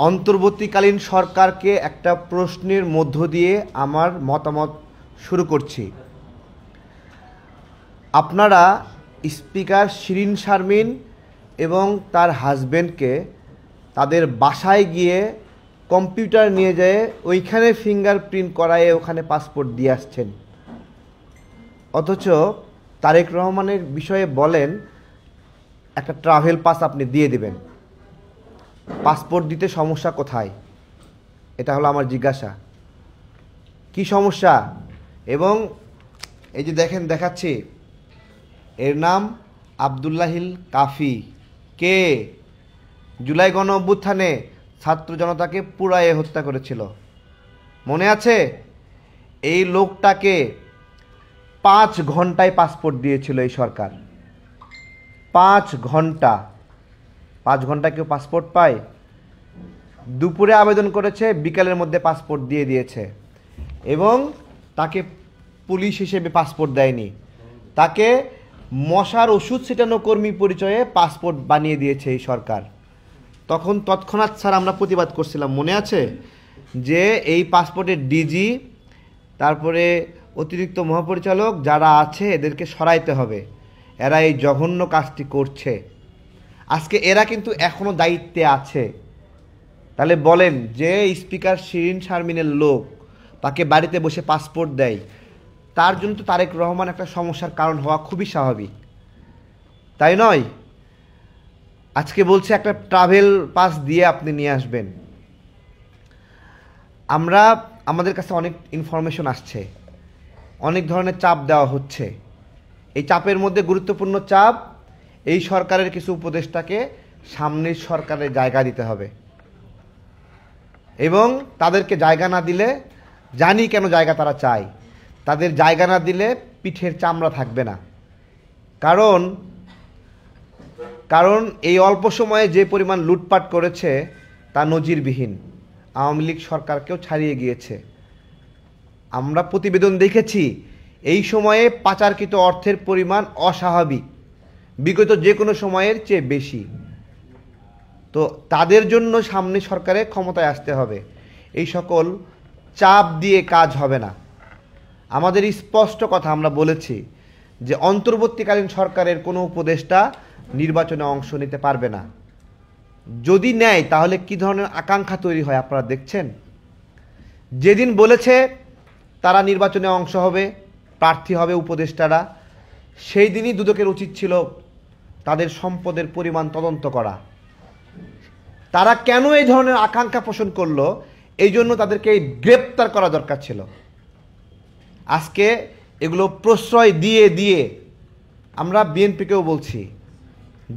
অন্তর্বর্তীকালীন সরকারকে একটা প্রশ্নের মধ্য দিয়ে আমার মতামত শুরু করছি। আপনারা স্পিকার শিরীন শারমিন এবং তার হাজব্যান্ডকে তাদের বাসায় গিয়ে কম্পিউটার নিয়ে যেয়ে ওইখানে ফিঙ্গারপ্রিন্ট করায়ে ওখানে পাসপোর্ট দিয়ে আসছেন, অথচ তারেক রহমানের বিষয়ে বলেন একটা ট্রাভেল পাস আপনি দিয়ে দিবেন। পাসপোর্ট দিতে সমস্যা কোথায়? এটা হলো আমার জিজ্ঞাসা, কি সমস্যা? এবং এই যে দেখেন, দেখাচ্ছি, এর নাম আবদুল্লাহিল কাফি। কে জুলাই গণ অভ্যুত্থানে ছাত্র জনতাকে পুড়ায়ে হত্যা করেছিল, মনে আছে? এই লোকটাকে 5 ঘন্টায় পাসপোর্ট দিয়েছিল এই সরকার। 5 ঘন্টা। 5 ঘন্টা কেউ পাসপোর্ট পায়? দুপুরে আবেদন করেছে, বিকালের মধ্যে পাসপোর্ট দিয়ে দিয়েছে। এবং তাকে পুলিশ হিসেবে পাসপোর্ট দেয়নি, তাকে মশার ওষুধ ছিটানো কর্মী পরিচয়ে পাসপোর্ট বানিয়ে দিয়েছে এই সরকার। তখন তৎক্ষণাৎ স্যার আমরা প্রতিবাদ করছিলাম, মনে আছে? যে এই পাসপোর্টের ডিজি, তারপরে অতিরিক্ত মহাপরিচালক যারা আছে এদেরকে সরাইতে হবে, এরা এই জঘন্য কাজটি করছে। আজকে এরা কিন্তু এখনও দায়িত্বে আছে। তাহলে বলেন, যে স্পিকার শিরীন শারমিনের লোক তাকে বাড়িতে বসে পাসপোর্ট দেয়, তার জন্য তো তারেক রহমান একটা সমস্যার কারণ হওয়া খুবই স্বাভাবিক, তাই নয়? আজকে বলছে একটা ট্রাভেল পাস দিয়ে আপনি নিয়ে আসবেন। আমাদের কাছে অনেক ইনফরমেশন আসছে, অনেক ধরনের চাপ দেওয়া হচ্ছে। এই চাপের মধ্যে গুরুত্বপূর্ণ চাপ, এই সরকারের কিছু উপদেষ্টাকে সামনের সরকারের জায়গা দিতে হবে। এবং তাদেরকে জায়গা না দিলে, জানি কেন জায়গা তারা চায়, তাদের জায়গা না দিলে পিঠের চামড়া থাকবে না। কারণ এই অল্প সময়ে যে পরিমাণ লুটপাট করেছে তা নজিরবিহীন। আওয়ামী লীগ সরকারকেও ছাড়িয়ে গিয়েছে। আমরা প্রতিবেদন দেখেছি, এই সময়ে পাচারকৃত অর্থের পরিমাণ অস্বাভাবিক, বিগত যে কোনো সময়ের চেয়ে বেশি। তো তাদের জন্য সামনে সরকারের ক্ষমতায় আসতে হবে। এই সকল চাপ দিয়ে কাজ হবে না। আমাদের স্পষ্ট কথা আমরা বলেছি যে অন্তর্বর্তীকালীন সরকারের কোনো উপদেষ্টা নির্বাচনে অংশ নিতে পারবে না। যদি নেয় তাহলে কি ধরনের আকাঙ্ক্ষা তৈরি হয় আপনারা দেখছেন। যেদিন বলেছে তারা নির্বাচনে অংশ হবে, প্রার্থী হবে উপদেষ্টারা, সেই দিনই দুদকের উচিত ছিল তাদের সম্পদের পরিমাণ তদন্ত করা। তারা কেন এই ধরনের আকাঙ্ক্ষা পোষণ করলো, এই জন্য তাদেরকে গ্রেপ্তার করা দরকার ছিল। আজকে এগুলো প্রশ্রয় দিয়ে দিয়ে আমরা বিএনপিকেও বলছি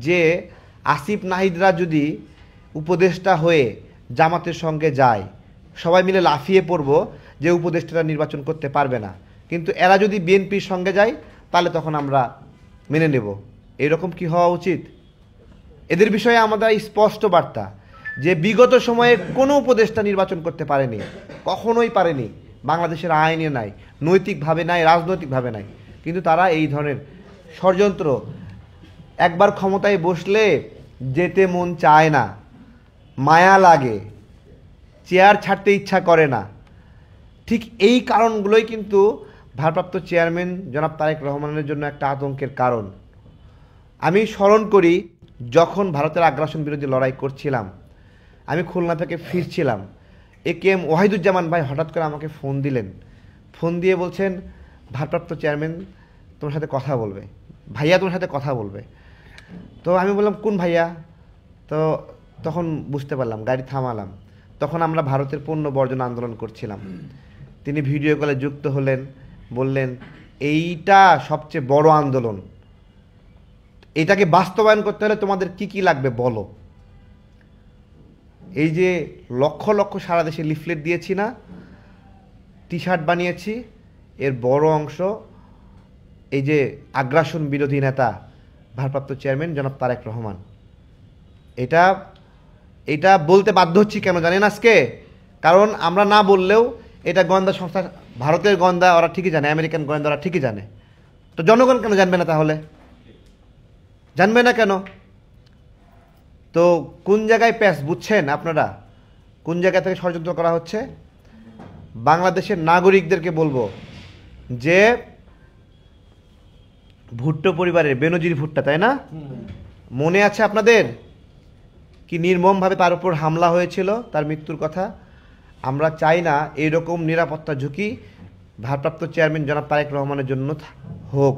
যে আসিফ নাহিদরা যদি উপদেষ্টা হয়ে জামাতের সঙ্গে যায়, সবাই মিলে লাফিয়ে পড়ব যে উপদেষ্টারা নির্বাচন করতে পারবে না, কিন্তু এরা যদি বিএনপির সঙ্গে যায় তাহলে তখন আমরা মেনে নেব। এরকম কি হওয়া উচিত? এদের বিষয়ে আমাদের স্পষ্ট বার্তা যে বিগত সময়ে কোনো উপদেষ্টা নির্বাচন করতে পারেনি, কখনোই পারেনি। বাংলাদেশের আইনে নাই, নৈতিকভাবে নাই, রাজনৈতিকভাবে নাই, কিন্তু তারা এই ধরনের ষড়যন্ত্র। একবার ক্ষমতায় বসলে যেতে মন চায় না, মায়া লাগে, চেয়ার ছাড়তে ইচ্ছা করে না। ঠিক এই কারণগুলোই কিন্তু ভারপ্রাপ্ত চেয়ারম্যান জনাব তারেক রহমানের জন্য একটা আতঙ্কের কারণ। আমি স্মরণ করি, যখন ভারতের আগ্রাসন বিরোধী লড়াই করছিলাম, আমি খুলনা থেকে ফিরছিলাম, AKM ওয়াহিদুজ্জামান ভাই হঠাৎ করে আমাকে ফোন দিলেন। ফোন দিয়ে বলছেন, ভারপ্রাপ্ত চেয়ারম্যান তোমার সাথে কথা বলবে, ভাইয়া তোমার সাথে কথা বলবে। তো আমি বললাম, কোন ভাইয়া? তো তখন বুঝতে পারলাম, গাড়ি থামালাম। তখন আমরা ভারতের পণ্য বর্জন আন্দোলন করছিলাম। তিনি ভিডিও কলে যুক্ত হলেন, বললেন এইটা সবচেয়ে বড় আন্দোলন, এটাকে বাস্তবায়ন করতে হলে তোমাদের কি কি লাগবে বলো। এই যে লক্ষ লক্ষ সারা দেশে লিফলেট দিয়েছি না, টি-শার্ট বানিয়েছি, এর বড় অংশ এই যে আগ্রাসন বিরোধী নেতা ভারপ্রাপ্ত চেয়ারম্যান জনাব তারেক রহমান। এটা বলতে বাধ্য হচ্ছি কেন জানেন আজকে? কারণ আমরা না বললেও এটা গোয়েন্দা সংস্থা, ভারতের গোয়েন্দা ওরা ঠিকই জানে, আমেরিকান গোয়েন্দা ওরা ঠিকই জানে। তো জনগণ কেন জানবে না? তাহলে জানবে না কেন? তো কোন জায়গায় প্যাচ বুঝছেন আপনারা? কোন জায়গা থেকে ষড়যন্ত্র করা হচ্ছে? বাংলাদেশের নাগরিকদেরকে বলবো যে ভুট্টো পরিবারের বেনজির ভুট্টা, তাই না? মনে আছে আপনাদের কি নির্মমভাবে তার উপর হামলা হয়েছিল, তার মৃত্যুর কথা? আমরা চাই না এইরকম নিরাপত্তা ঝুঁকি ভারপ্রাপ্ত চেয়ারম্যান জনাব তারেক রহমানের জন্য হোক।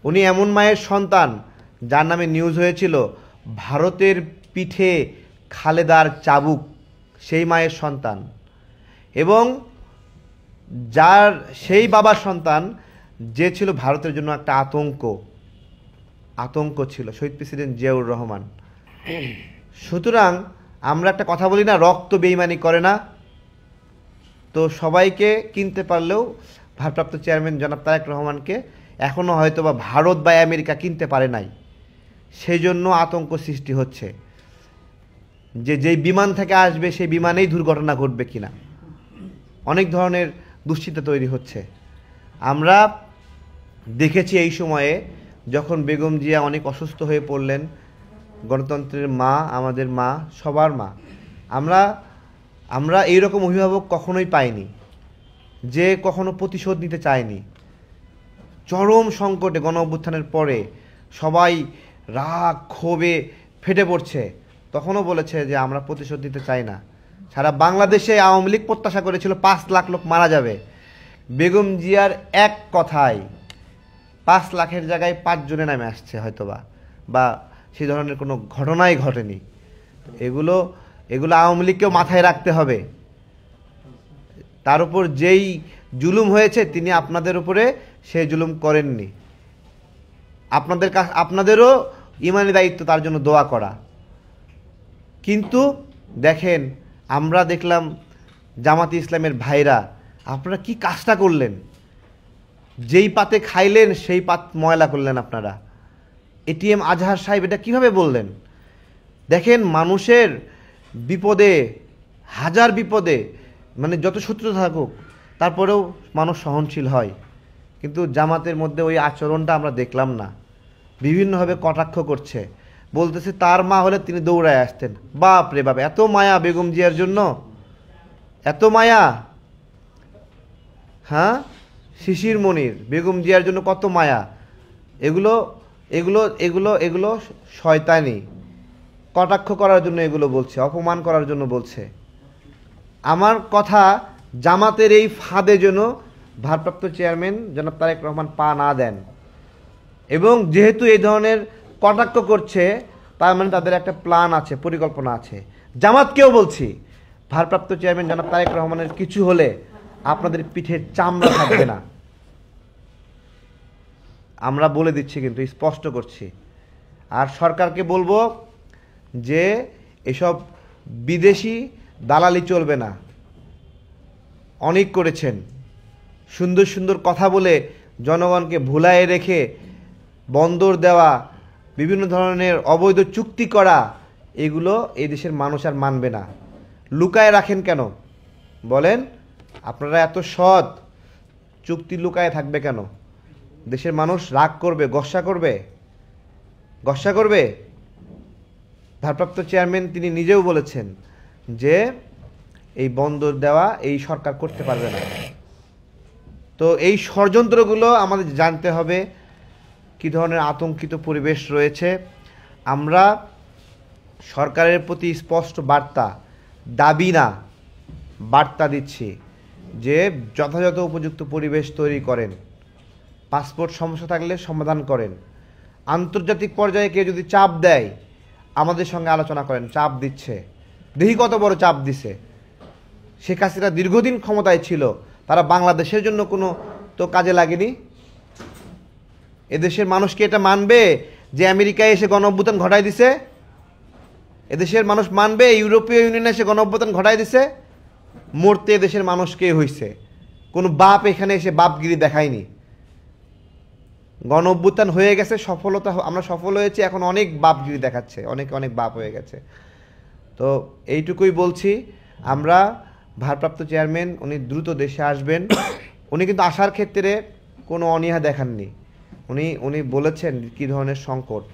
উনি এমন মায়ের সন্তান যার নামে নিউজ হয়েছিল ভারতের পিঠে খালেদার চাবুক, সেই মায়ের সন্তান, এবং যার সেই বাবার সন্তান যে ছিল ভারতের জন্য একটা আতঙ্ক ছিল, শহীদ প্রেসিডেন্ট জিয়াউর রহমান। সুতরাং আমরা একটা কথা বলি না, রক্ত বেইমানি করে না। তো সবাইকে কিনতে পারলেও ভারপ্রাপ্ত চেয়ারম্যান জনাব তারেক রহমানকে এখনও হয়তো বা ভারত বা আমেরিকা কিনতে পারে নাই। সেই জন্য আতঙ্ক সৃষ্টি হচ্ছে যে যেই বিমান থেকে আসবে সেই বিমানেই দুর্ঘটনা ঘটবে কিনা, অনেক ধরনের দুশ্চিন্তা তৈরি হচ্ছে। আমরা দেখেছি এই সময়ে যখন বেগম জিয়া অনেক অসুস্থ হয়ে পড়লেন, গণতন্ত্রের মা, আমাদের মা, সবার মা, আমরা এইরকম অভিভাবক কখনোই পাইনি যে কখনো প্রতিশোধ নিতে চায়নি। চরম সংকটে গণ অভ্যুত্থানের পরে সবাই রাগ ক্ষোভে ফেটে পড়ছে, তখনও বলেছে যে আমরা প্রতিশোধ নিতে চাই না। সারা বাংলাদেশে আওয়ামী লীগ প্রত্যাশা করেছিল 5 লাখ লোক মারা যাবে। বেগম জিয়ার এক কথায় 5 লাখের জায়গায় 5 জনে নামে আসছে হয়তোবা, বা সেই ধরনের কোনো ঘটনাই ঘটেনি। এগুলো আওয়ামী লীগকেও মাথায় রাখতে হবে। তার উপর যেই জুলুম হয়েছে তিনি আপনাদের উপরে সেই জুলুম করেননি। আপনাদেরও ইমানি দায়িত্ব তার জন্য দোয়া করা। কিন্তু দেখেন, আমরা দেখলাম জামাতে ইসলামের ভাইরা, আপনারা কি কাজটা করলেন? যেই পাতে খাইলেন সেই পাত ময়লা করলেন আপনারা। এটিএম আজহার সাহেব এটা কিভাবে বললেন? দেখেন, মানুষের বিপদে, হাজার বিপদে, মানে যত শত্রু থাকুক তারপরেও মানুষ সহনশীল হয়, কিন্তু জামাতের মধ্যে ওই আচরণটা আমরা দেখলাম না। বিভিন্নভাবে কটাক্ষ করছে, বলতেছে তার মা হলে তিনি দৌড়ায় আসতেন। বাপ রে বাপ, এত মায়া বেগম জিয়ার জন্য, এত মায়া! হ্যাঁ, শিশির মনির বেগম জিয়ার জন্য কত মায়া! এগুলো এগুলো এগুলো এগুলো শয়তানি, কটাক্ষ করার জন্য এগুলো বলছে, অপমান করার জন্য বলছে। আমার কথা, জামাতের এই ফাঁদে যেন ভারপ্রাপ্ত চেয়ারম্যান জনাব তারেক রহমান পা না দেন। এবং যেহেতু এই ধরনের কটাক্ষ করছে, তার মানে তাদের একটা প্ল্যান আছে, পরিকল্পনা আছে। জামাতকেও বলছি, ভারপ্রাপ্ত চেয়ারম্যান জনাব তারেক রহমানের কিছু হলে আপনাদের পিঠের চামড়া থাকবে না। আমরা বলে দিচ্ছি, কিন্তু স্পষ্ট করছি। আর সরকারকে বলবো যে এসব বিদেশি দালালি চলবে না। অনেক করেছেন, সুন্দর সুন্দর কথা বলে জনগণকে ভুলায়ে রেখে বন্দর দেওয়া, বিভিন্ন ধরনের অবৈধ চুক্তি করা, এগুলো এই দেশের মানুষ আর মানবে না। লুকায় রাখেন কেন বলেন? আপনারা এত সৎ, চুক্তি লুকায় থাকবে কেন? দেশের মানুষ রাগ করবে, গস্সা করবে। ভারপ্রাপ্ত চেয়ারম্যান তিনি নিজেও বলেছেন যে এই বন্দর দেওয়া এই সরকার করতে পারবে না। তো এই ষড়যন্ত্রগুলো আমাদের জানতে হবে কী ধরনের আতঙ্কিত পরিবেশ রয়েছে। আমরা সরকারের প্রতি স্পষ্ট বার্তা, দাবি না, বার্তা দিচ্ছি যে যথাযথ উপযুক্ত পরিবেশ তৈরি করেন, পাসপোর্ট সমস্যা থাকলে সমাধান করেন, আন্তর্জাতিক পর্যায়ে কেউ যদি চাপ দেয় আমাদের সঙ্গে আলোচনা করেন। চাপ দিচ্ছে, দেখি কত বড় চাপ দিছে। শেখ হাসিনা দীর্ঘদিন ক্ষমতায় ছিল, তারা বাংলাদেশের জন্য কোনো তো কাজে লাগেনি। এদেশের মানুষ কি এটা মানবে যে আমেরিকায় এসে গণ অভ্যুত্থান ঘটায় দিছে? এদেশের মানুষ মানবে ইউরোপীয় ইউনিয়নে এসে গণ অভ্যুত্থান ঘটায় দিছে? মরতে এদেশের মানুষকে হইছে, কোনো বাপ এখানে এসে বাপগিরি দেখায়নি। গণ অভ্যুত্থান হয়ে গেছে, সফলতা, আমরা সফল হয়েছি, এখন অনেক বাপগিরি দেখাচ্ছে, অনেক বাপ হয়ে গেছে। তো এইটুকুই বলছি। আমরা ভারপ্রাপ্ত চেয়ারম্যান উনি দ্রুত দেশে আসবেন। উনি কিন্তু আসার ক্ষেত্রে কোনো অনীহা দেখাননি। উনি বলেছেন কী ধরনের সংকট,